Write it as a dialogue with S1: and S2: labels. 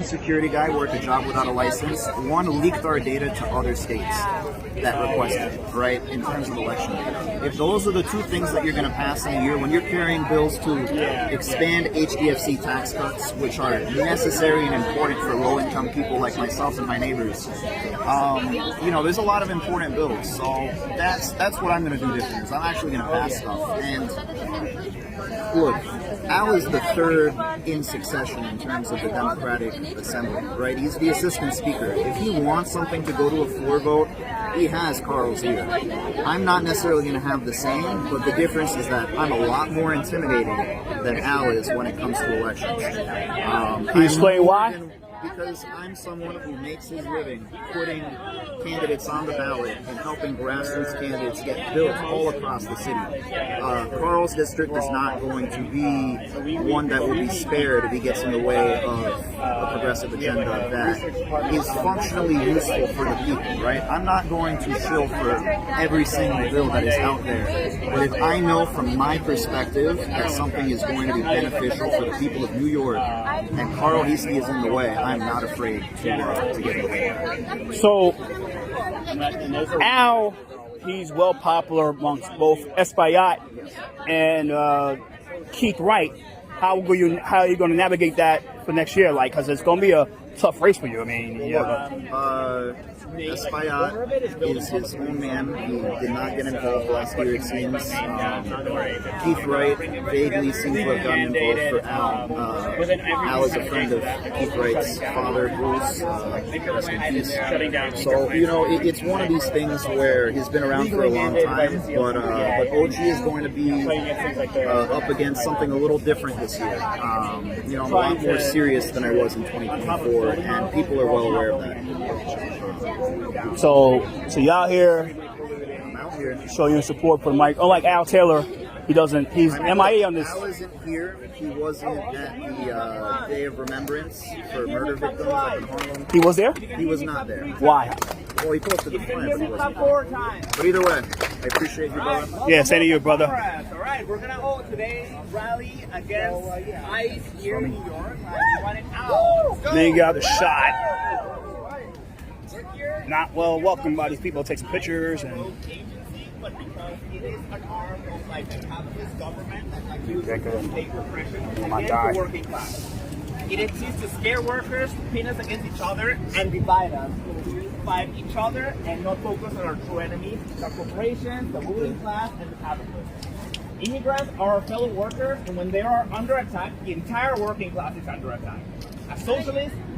S1: Security guy worked a job without a license. One, leaked our data to other states that requested, right, in terms of election data. If those are the two things that you're going to pass in a year, when you're carrying bills to expand HDFC tax cuts, which are necessary and important for low-income people like myself and my neighbors, there's a lot of important bills. So that's what I'm going to do different. Is I'm actually going to pass stuff. And look, Al is the third in succession in terms of the Democratic Assembly, right? He's the assistant speaker. If he wants something to go to a floor vote, he has Carl's ear. I'm not necessarily going to have the same, but the difference is that I'm a lot more intimidating than Al is when it comes to elections.
S2: Can you explain why?
S1: Because I'm someone who makes his living putting candidates on the ballot and helping grassroots candidates get built all across the city. Carl's district is not going to be one that will be spared if he gets in the way of a progressive agenda that is functionally useful for the people, right? I'm not going to shill for every single bill that is out there, but if I know from my perspective that something is going to be beneficial for the people of New York and Carl Heastie is in the way, I'm not afraid to get in the way.
S2: So, Al, he's well popular amongst both Espaillat and Keith Wright. How are you going to navigate that for next year? Like, because it's going to be a tough race for you. I mean,
S1: Espaillat is his own man. He did not get involved last year, it seems. Keith Wright vaguely seems to have gotten involved for Al. Al is a friend of Keith Wright's father, Bruce. Rest in peace. So, it's one of these things where he's been around for a long time, but OG is going to be up against something a little different this year. I'm a lot more serious than I was in 2024, and people are well aware of that.
S2: So y'all here,
S1: I'm out here
S2: showing your support for Mike. Unlike Al Taylor, he's MIA on this.
S1: Al isn't here. He wasn't at the Day of Remembrance for murder victims up in Harlem.
S2: He was there?
S1: He was not there.
S2: Why?
S1: Well, he posted the plan, but he wasn't there. But either way, I appreciate you, brother.
S2: Yeah, same to you, brother.
S3: All right, we're gonna hold today's rally against ICE here in New York.
S2: Then you got the shot. Not well welcomed by these people. Take some pictures and.
S3: But because it is an arm of like the capitalist government that uses state repression against the working class. It exists to scare workers, pin us against each other, and divide us. We fight each other and not focus on our true enemies, the corporations, the ruling class, and the capitalists. Immigrants are our fellow workers, and when they are under attack, the entire working class is under attack. As socialists,